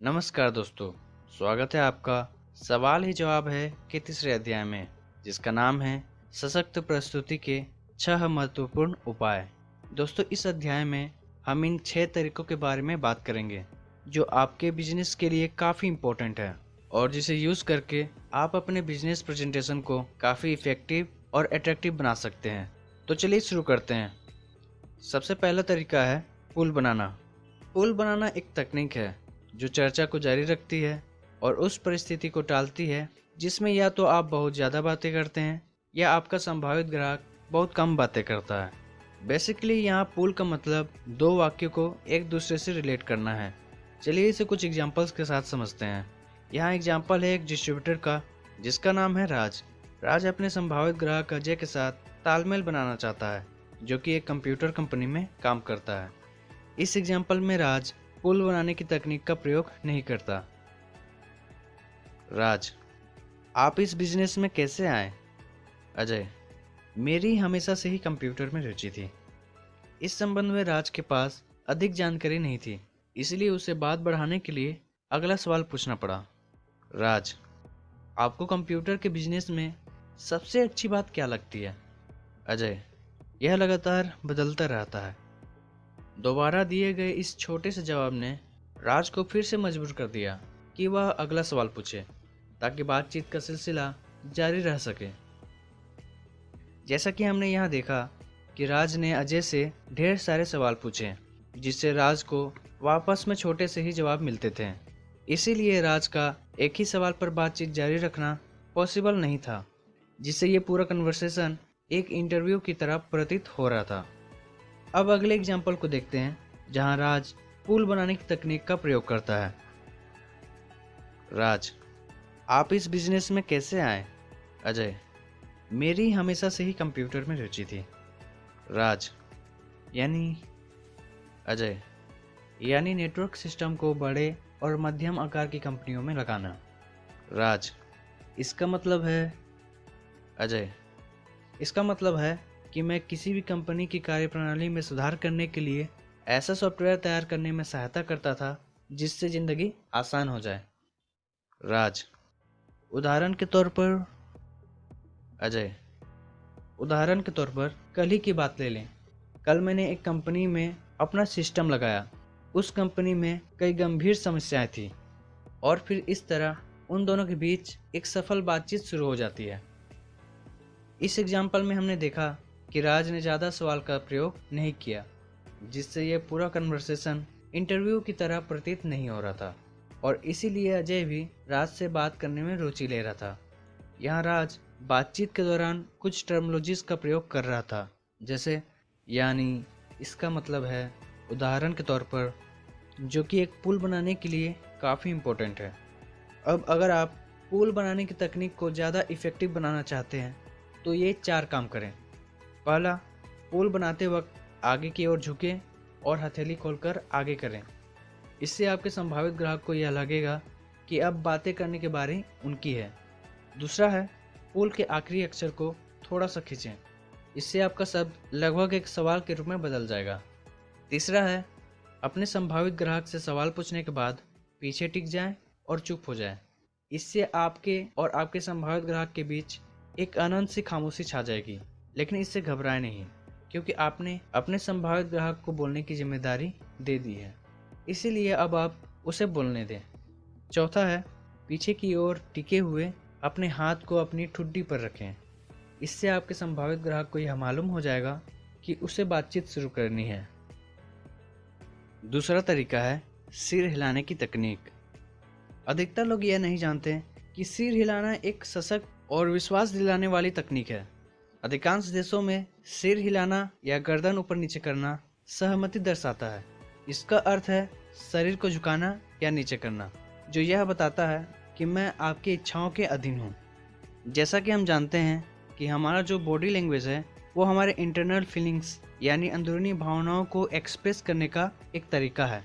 नमस्कार दोस्तों, स्वागत है आपका सवाल ही जवाब है के तीसरे अध्याय में, जिसका नाम है सशक्त प्रस्तुति के 6 महत्वपूर्ण उपाय। दोस्तों, इस अध्याय में हम इन 6 तरीकों के बारे में बात करेंगे जो आपके बिजनेस के लिए काफ़ी इम्पोर्टेंट है और जिसे यूज़ करके आप अपने बिजनेस प्रेजेंटेशन को काफ़ी इफ़ेक्टिव और अट्रैक्टिव बना सकते हैं। तो चलिए शुरू करते हैं। सबसे पहला तरीका है पुल बनाना। पुल बनाना एक तकनीक है जो चर्चा को जारी रखती है और उस परिस्थिति को टालती है जिसमें या तो आप बहुत ज़्यादा बातें करते हैं या आपका संभावित ग्राहक बहुत कम बातें करता है। बेसिकली यहाँ पुल का मतलब दो वाक्यों को एक दूसरे से रिलेट करना है। चलिए इसे कुछ एग्जांपल्स के साथ समझते हैं। यहाँ एग्जांपल है एक डिस्ट्रीब्यूटर का जिसका नाम है राज। राज अपने संभावित ग्राहक अजय के साथ तालमेल बनाना चाहता है जो कि एक कंप्यूटर कंपनी में काम करता है। इस एग्जांपल में राज पुल बनाने की तकनीक का प्रयोग नहीं करता। राज: आप इस बिजनेस में कैसे आए? अजय: मेरी हमेशा से ही कंप्यूटर में रुचि थी। इस संबंध में राज के पास अधिक जानकारी नहीं थी, इसलिए उसे बात बढ़ाने के लिए अगला सवाल पूछना पड़ा। राज: आपको कंप्यूटर के बिजनेस में सबसे अच्छी बात क्या लगती है? अजय: यह लगातार बदलता रहता है। दोबारा दिए गए इस छोटे से जवाब ने राज को फिर से मजबूर कर दिया कि वह अगला सवाल पूछे ताकि बातचीत का सिलसिला जारी रह सके। जैसा कि हमने यहाँ देखा कि राज ने अजय से ढेर सारे सवाल पूछे जिससे राज को वापस में छोटे से ही जवाब मिलते थे। इसीलिए राज का एक ही सवाल पर बातचीत जारी रखना पॉसिबल नहीं था, जिससे ये पूरा कन्वर्सेशन एक इंटरव्यू की तरह प्रतीत हो रहा था। अब अगले एग्जाम्पल को देखते हैं जहां राज पुल बनाने की तकनीक का प्रयोग करता है। राज: आप इस बिजनेस में कैसे आए? अजय: मेरी हमेशा से ही कंप्यूटर में रुचि थी। राज: यानी? अजय: यानी नेटवर्क सिस्टम को बड़े और मध्यम आकार की कंपनियों में लगाना। राज: इसका मतलब है? अजय: इसका मतलब है कि मैं किसी भी कंपनी की कार्यप्रणाली में सुधार करने के लिए ऐसा सॉफ्टवेयर तैयार करने में सहायता करता था जिससे ज़िंदगी आसान हो जाए। राज: उदाहरण के तौर पर? अजय: उदाहरण के तौर पर कल ही की बात ले लें। कल मैंने एक कंपनी में अपना सिस्टम लगाया। उस कंपनी में कई गंभीर समस्याएं थी और फिर इस तरह उन दोनों के बीच एक सफल बातचीत शुरू हो जाती है। इस एग्जाम्पल में हमने देखा कि राज ने ज़्यादा सवाल का प्रयोग नहीं किया, जिससे यह पूरा कन्वर्सेशन इंटरव्यू की तरह प्रतीत नहीं हो रहा था और इसीलिए अजय भी राज से बात करने में रुचि ले रहा था। यहाँ राज बातचीत के दौरान कुछ टर्मिनोलॉजीज का प्रयोग कर रहा था, जैसे यानी, इसका मतलब है, उदाहरण के तौर पर, जो कि एक पुल बनाने के लिए काफ़ी इम्पोर्टेंट है। अब अगर आप पुल बनाने की तकनीक को ज़्यादा इफ़ेक्टिव बनाना चाहते हैं तो ये 4 काम करें। पहला, पुल बनाते वक्त आगे की ओर झुकें और हथेली खोलकर आगे करें। इससे आपके संभावित ग्राहक को यह लगेगा कि अब बातें करने के बारी उनकी है। दूसरा है, पुल के आखिरी अक्षर को थोड़ा सा खींचें। इससे आपका शब्द लगभग एक सवाल के रूप में बदल जाएगा। तीसरा है, अपने संभावित ग्राहक से सवाल पूछने के बाद पीछे टिक जाएं और चुप हो जाएं। इससे आपके और आपके संभावित ग्राहक के बीच एक अनंत सी खामोशी छा जाएगी। लेकिन इससे घबराएं नहीं, क्योंकि आपने अपने संभावित ग्राहक को बोलने की जिम्मेदारी दे दी है, इसीलिए अब आप उसे बोलने दें। चौथा है, पीछे की ओर टिके हुए अपने हाथ को अपनी ठुड्डी पर रखें। इससे आपके संभावित ग्राहक को यह मालूम हो जाएगा कि उसे बातचीत शुरू करनी है। दूसरा तरीका है सिर हिलाने की तकनीक। अधिकतर लोग यह नहीं जानते कि सिर हिलाना एक सशक्त और विश्वास दिलाने वाली तकनीक है। अधिकांश देशों में सिर हिलाना या गर्दन ऊपर नीचे करना सहमति दर्शाता है। इसका अर्थ है शरीर को झुकाना या नीचे करना, जो यह बताता है कि मैं आपकी इच्छाओं के अधीन हूँ। जैसा कि हम जानते हैं कि हमारा जो बॉडी लैंग्वेज है वो हमारे इंटरनल फीलिंग्स यानी अंदरूनी भावनाओं को एक्सप्रेस करने का एक तरीका है।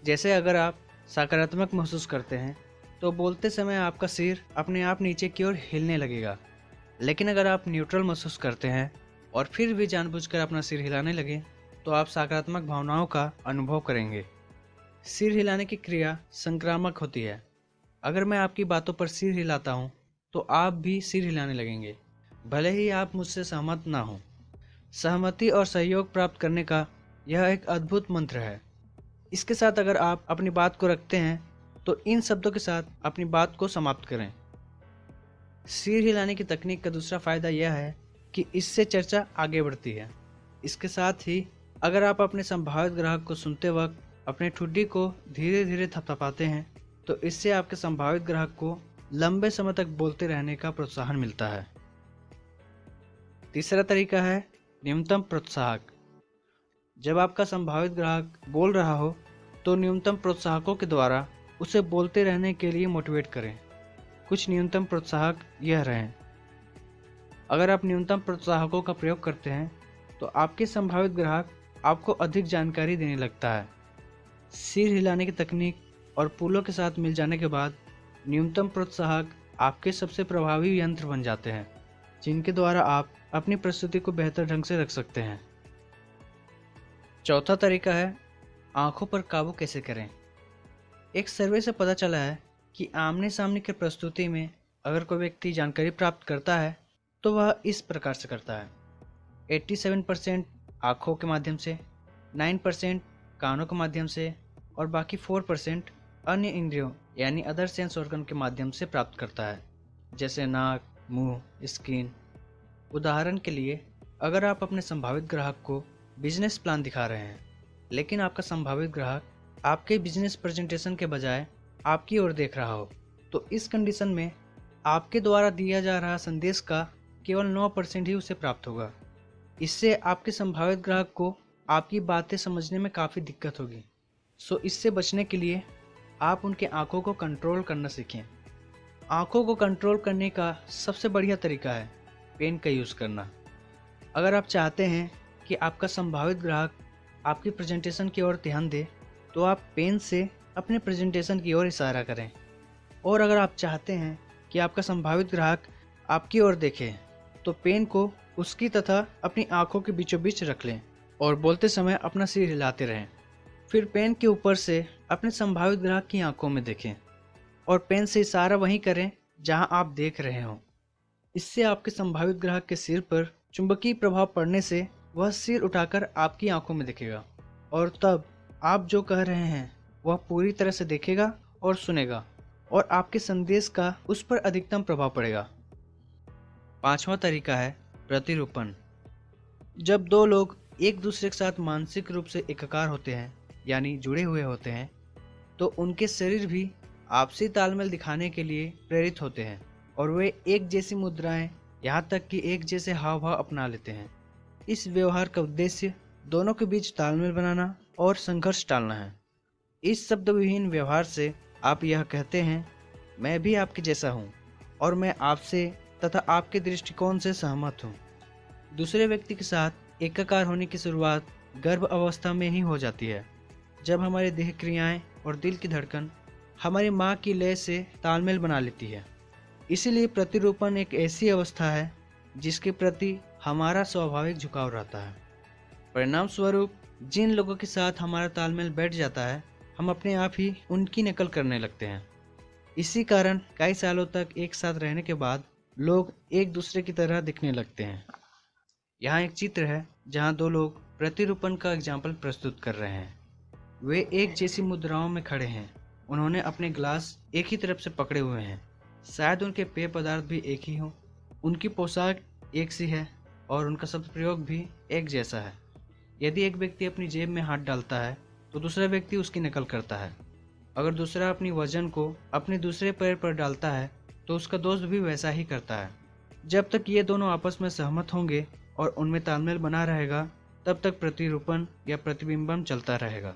जैसे अगर आप सकारात्मक महसूस करते हैं तो बोलते समय आपका सिर अपने आप नीचे की ओर हिलने लगेगा, लेकिन अगर आप न्यूट्रल महसूस करते हैं और फिर भी जानबूझकर अपना सिर हिलाने लगे तो आप सकारात्मक भावनाओं का अनुभव करेंगे। सिर हिलाने की क्रिया संक्रामक होती है। अगर मैं आपकी बातों पर सिर हिलाता हूँ तो आप भी सिर हिलाने लगेंगे, भले ही आप मुझसे सहमत ना हो। सहमति और सहयोग प्राप्त करने का यह एक अद्भुत मंत्र है। इसके साथ अगर आप अपनी बात को रखते हैं तो इन शब्दों के साथ अपनी बात को समाप्त करें। सिर हिलाने की तकनीक का दूसरा फायदा यह है कि इससे चर्चा आगे बढ़ती है। इसके साथ ही अगर आप अपने संभावित ग्राहक को सुनते वक्त अपने ठुड्डी को धीरे धीरे थपथपाते हैं तो इससे आपके संभावित ग्राहक को लंबे समय तक बोलते रहने का प्रोत्साहन मिलता है। तीसरा तरीका है न्यूनतम प्रोत्साहक। जब आपका संभावित ग्राहक बोल रहा हो तो न्यूनतम प्रोत्साहकों के द्वारा उसे बोलते रहने के लिए मोटिवेट करें। कुछ न्यूनतम प्रोत्साहक यह रहें। अगर आप न्यूनतम प्रोत्साहकों का प्रयोग करते हैं तो आपके संभावित ग्राहक आपको अधिक जानकारी देने लगता है। सिर हिलाने की तकनीक और पुलों के साथ मिल जाने के बाद न्यूनतम प्रोत्साहक आपके सबसे प्रभावी यंत्र बन जाते हैं, जिनके द्वारा आप अपनी प्रस्तुति को बेहतर ढंग से रख सकते हैं। चौथा तरीका है आंखों पर काबू कैसे करें। एक सर्वे से पता चला है कि आमने सामने की प्रस्तुति में अगर कोई व्यक्ति जानकारी प्राप्त करता है तो वह इस प्रकार से करता है। 87% आँखों के माध्यम से, 9% कानों के माध्यम से और बाकी 4% अन्य इंद्रियों यानी अदर सेंस ऑर्गन के माध्यम से प्राप्त करता है, जैसे नाक, मुंह, स्किन। उदाहरण के लिए, अगर आप अपने संभावित ग्राहक को बिजनेस प्लान दिखा रहे हैं लेकिन आपका संभावित ग्राहक आपके बिजनेस प्रेजेंटेशन के बजाय आपकी ओर देख रहा हो तो इस कंडीशन में आपके द्वारा दिया जा रहा संदेश का केवल 9% ही उसे प्राप्त होगा। इससे आपके संभावित ग्राहक को आपकी बातें समझने में काफ़ी दिक्कत होगी। सो इससे बचने के लिए आप उनके आंखों को कंट्रोल करना सीखें। आंखों को कंट्रोल करने का सबसे बढ़िया तरीका है पेन का यूज़ करना। अगर आप चाहते हैं कि आपका संभावित ग्राहक आपकी प्रेजेंटेशन की ओर ध्यान दे तो आप पेन से अपने प्रेजेंटेशन की ओर इशारा करें, और अगर आप चाहते हैं कि आपका संभावित ग्राहक आपकी ओर देखे तो पेन को उसकी तथा अपनी आंखों के बीचों बीच रख लें और बोलते समय अपना सिर हिलाते रहें। फिर पेन के ऊपर से अपने संभावित ग्राहक की आंखों में देखें और पेन से इशारा वहीं करें जहां आप देख रहे हों। इससे आपके संभावित ग्राहक के सिर पर चुंबकीय प्रभाव पड़ने से वह सिर उठाकर आपकी आंखों में देखेगा और तब आप जो कह रहे हैं वह पूरी तरह से देखेगा और सुनेगा और आपके संदेश का उस पर अधिकतम प्रभाव पड़ेगा। पांचवा तरीका है प्रतिरूपण। जब दो लोग एक दूसरे के साथ मानसिक रूप से एकाकार होते हैं यानी जुड़े हुए होते हैं तो उनके शरीर भी आपसी तालमेल दिखाने के लिए प्रेरित होते हैं और वे एक जैसी मुद्राएं यहाँ तक कि एक जैसे हाव भाव अपना लेते हैं। इस व्यवहार का उद्देश्य दोनों के बीच तालमेल बनाना और संघर्ष टालना है। इस शब्दविहीन व्यवहार से आप यह कहते हैं, मैं भी आपके जैसा हूँ और मैं आपसे तथा आपके दृष्टिकोण से सहमत हूँ। दूसरे व्यक्ति के साथ एकाकार होने की शुरुआत गर्भ अवस्था में ही हो जाती है, जब हमारी देह क्रियाएं और दिल की धड़कन हमारी माँ की लय से तालमेल बना लेती है। इसीलिए प्रतिरूपण एक ऐसी अवस्था है जिसके प्रति हमारा स्वाभाविक झुकाव रहता है। परिणाम स्वरूप जिन लोगों के साथ हमारा तालमेल बैठ जाता है हम अपने आप ही उनकी नकल करने लगते हैं। इसी कारण कई सालों तक एक साथ रहने के बाद लोग एक दूसरे की तरह दिखने लगते हैं। यहाँ एक चित्र है जहाँ दो लोग प्रतिरूपण का एग्जाम्पल प्रस्तुत कर रहे हैं। वे एक जैसी मुद्राओं में खड़े हैं। उन्होंने अपने ग्लास एक ही तरफ से पकड़े हुए हैं। शायद उनके पेय पदार्थ भी एक ही हों, उनकी पोशाक एक सी है और उनका शब्द प्रयोग भी एक जैसा है। यदि एक व्यक्ति अपनी जेब में हाथ डालता है तो दूसरा व्यक्ति उसकी नकल करता है। अगर दूसरा अपनी वजन को अपने दूसरे पैर पर डालता है तो उसका दोस्त भी वैसा ही करता है। जब तक ये दोनों आपस में सहमत होंगे और उनमें तालमेल बना रहेगा तब तक प्रतिरूपण या प्रतिबिंबन चलता रहेगा।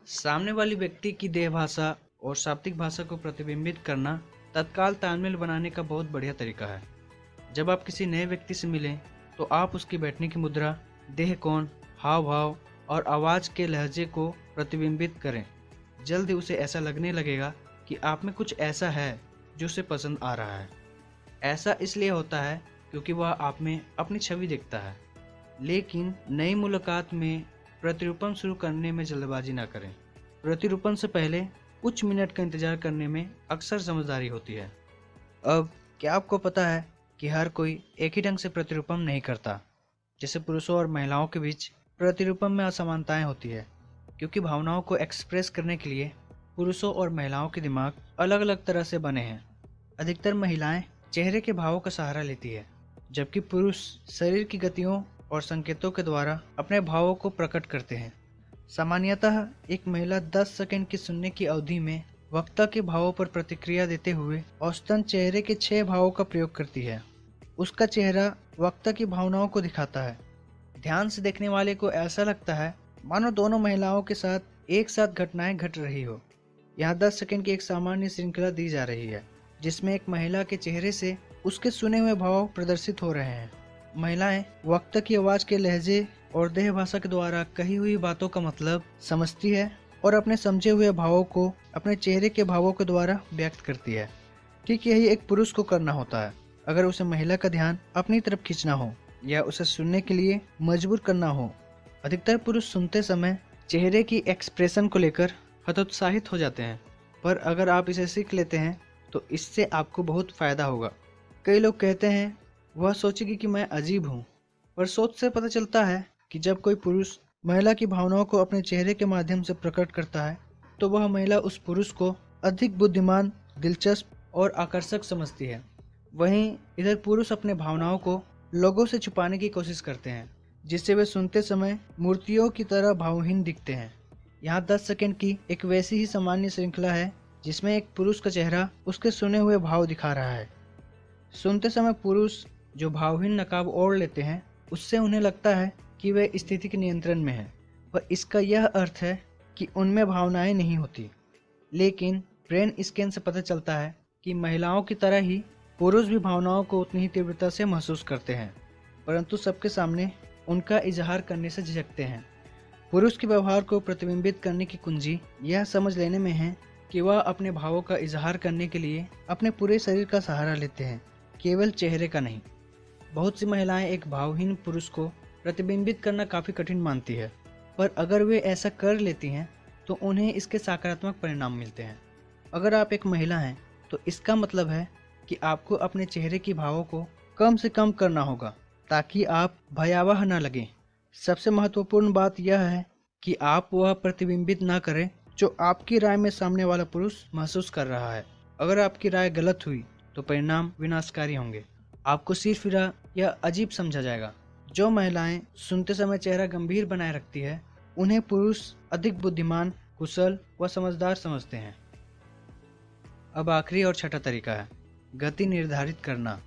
सामने वाली व्यक्ति की देह भाषा और शाब्दिक भाषा को प्रतिबिंबित करना तत्काल तालमेल बनाने का बहुत बढ़िया तरीका है। जब आप किसी नए व्यक्ति से मिलें तो आप उसकी बैठने की मुद्रा, देह कोण, हाव भाव और आवाज़ के लहजे को प्रतिबिंबित करें। जल्द ही उसे ऐसा लगने लगेगा कि आप में कुछ ऐसा है जो उसे पसंद आ रहा है। ऐसा इसलिए होता है क्योंकि वह आप में अपनी छवि देखता है। लेकिन नई मुलाकात में प्रतिरूपण शुरू करने में जल्दबाजी ना करें। प्रतिरूपण से पहले कुछ मिनट का इंतजार करने में अक्सर समझदारी होती है। अब क्या आपको पता है कि हर कोई एक ही ढंग से प्रतिरूपण नहीं करता। जैसे पुरुषों और महिलाओं के बीच प्रतिरूपण में असमानताएं होती है, क्योंकि भावनाओं को एक्सप्रेस करने के लिए पुरुषों और महिलाओं के दिमाग अलग अलग तरह से बने हैं। अधिकतर महिलाएं चेहरे के भावों का सहारा लेती है, जबकि पुरुष शरीर की गतियों और संकेतों के द्वारा अपने भावों को प्रकट करते हैं। सामान्यतः एक महिला 10 सेकंड की सुनने की अवधि में वक्ता के भावों पर प्रतिक्रिया देते हुए औसतन चेहरे के 6 भावों का प्रयोग करती है। उसका चेहरा वक्ता की भावनाओं को दिखाता है। ध्यान से देखने वाले को ऐसा लगता है मानो दोनों महिलाओं के साथ एक साथ घटनाएं घट रही हो। यहाँ 10 सेकंड की एक सामान्य श्रृंखला दी जा रही है, जिसमें एक महिला के चेहरे से उसके सुने हुए भाव प्रदर्शित हो रहे हैं। महिलाएं वक्ता की आवाज के लहजे और देह भाषा के द्वारा कही हुई बातों का मतलब समझती है और अपने समझे हुए भावों को अपने चेहरे के भावों के द्वारा व्यक्त करती है। ठीक यही एक पुरुष को करना होता है। अगर उसे महिला का ध्यान अपनी तरफ खींचना हो या उसे सुनने के लिए मजबूर करना हो। अधिकतर पुरुष सुनते समय चेहरे की एक्सप्रेशन को लेकर हतोत्साहित हो जाते हैं, पर अगर आप इसे सीख लेते हैं तो इससे आपको बहुत फायदा होगा। कई लोग कहते हैं वह सोचेगी कि मैं अजीब हूँ, पर सोच से पता चलता है कि जब कोई पुरुष महिला की भावनाओं को अपने चेहरे के माध्यम से प्रकट करता है तो वह महिला उस पुरुष को अधिक बुद्धिमान, दिलचस्प और आकर्षक समझती है। वहीं इधर पुरुष अपने भावनाओं को लोगों से छुपाने की कोशिश करते हैं, जिससे वे सुनते समय मूर्तियों की तरह भावहीन दिखते हैं। यहाँ 10 सेकंड की एक वैसी ही सामान्य श्रृंखला है जिसमें एक पुरुष का चेहरा उसके सुने हुए भाव दिखा रहा है। सुनते समय पुरुष जो भावहीन नकाब ओढ़ लेते हैं, उससे उन्हें लगता है कि वे स्थिति के नियंत्रण में है, पर इसका यह अर्थ है कि उनमें भावनाएं नहीं होती। लेकिन ब्रेन स्कैन से पता चलता है कि महिलाओं की तरह ही पुरुष भी भावनाओं को उतनी ही तीव्रता से महसूस करते हैं, परंतु सबके सामने उनका इजहार करने से झिझकते हैं। पुरुष के व्यवहार को प्रतिबिंबित करने की कुंजी यह समझ लेने में है कि वह अपने भावों का इजहार करने के लिए अपने पूरे शरीर का सहारा लेते हैं, केवल चेहरे का नहीं। बहुत सी महिलाएं एक भावहीन पुरुष को प्रतिबिंबित करना काफ़ी कठिन मानती है, पर अगर वे ऐसा कर लेती हैं तो उन्हें इसके सकारात्मक परिणाम मिलते हैं। अगर आप एक महिला हैं तो इसका मतलब है कि आपको अपने चेहरे की भावों को कम से कम करना होगा ताकि आप भयावह न लगें। सबसे महत्वपूर्ण बात यह है कि आप वह प्रतिबिंबित ना करें जो आपकी राय में सामने वाला पुरुष महसूस कर रहा है। अगर आपकी राय गलत हुई तो परिणाम विनाशकारी होंगे। आपको सिरफिरा या अजीब समझा जाएगा। जो महिलाएं सुनते समय चेहरा गंभीर बनाए रखती है, उन्हें पुरुष अधिक बुद्धिमान, कुशल व समझदार समझते हैं। अब आखिरी और छठा तरीका है गति निर्धारित करना।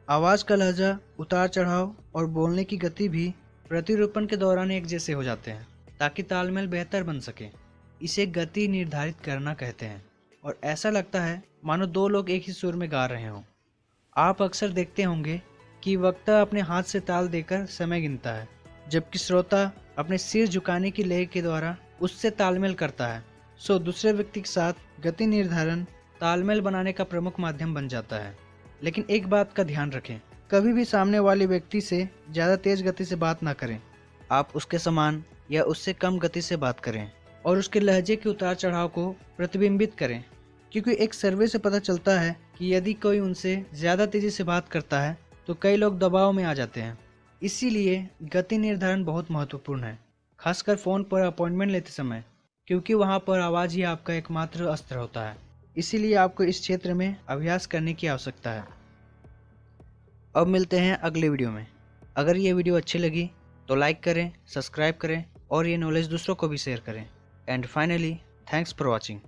आवाज़ का लहजा, उतार चढ़ाव और बोलने की गति भी प्रतिरूपण के दौरान एक जैसे हो जाते हैं ताकि तालमेल बेहतर बन सके। इसे गति निर्धारित करना कहते हैं और ऐसा लगता है मानो दो लोग एक ही सुर में गा रहे हों। आप अक्सर देखते होंगे कि वक्ता अपने हाथ से ताल देकर समय गिनता है, जबकि श्रोता अपने सिर झुकाने की लय के द्वारा उससे तालमेल करता है। दूसरे व्यक्ति के साथ गति निर्धारण तालमेल बनाने का प्रमुख माध्यम बन जाता है। लेकिन एक बात का ध्यान रखें, कभी भी सामने वाले व्यक्ति से ज़्यादा तेज गति से बात ना करें। आप उसके समान या उससे कम गति से बात करें और उसके लहजे के उतार चढ़ाव को प्रतिबिंबित करें, क्योंकि एक सर्वे से पता चलता है कि यदि कोई उनसे ज़्यादा तेज़ी से बात करता है तो कई लोग दबाव में आ जाते हैं। इसीलिए गति निर्धारण बहुत महत्वपूर्ण है, खासकर फ़ोन पर अपॉइंटमेंट लेते समय, क्योंकि वहाँ पर आवाज़ ही आपका एकमात्र अस्त्र होता है। इसीलिए आपको इस क्षेत्र में अभ्यास करने की आवश्यकता है। अब मिलते हैं अगले वीडियो में। अगर ये वीडियो अच्छी लगी तो लाइक करें, सब्सक्राइब करें और ये नॉलेज दूसरों को भी शेयर करें। And finally, thanks for watching.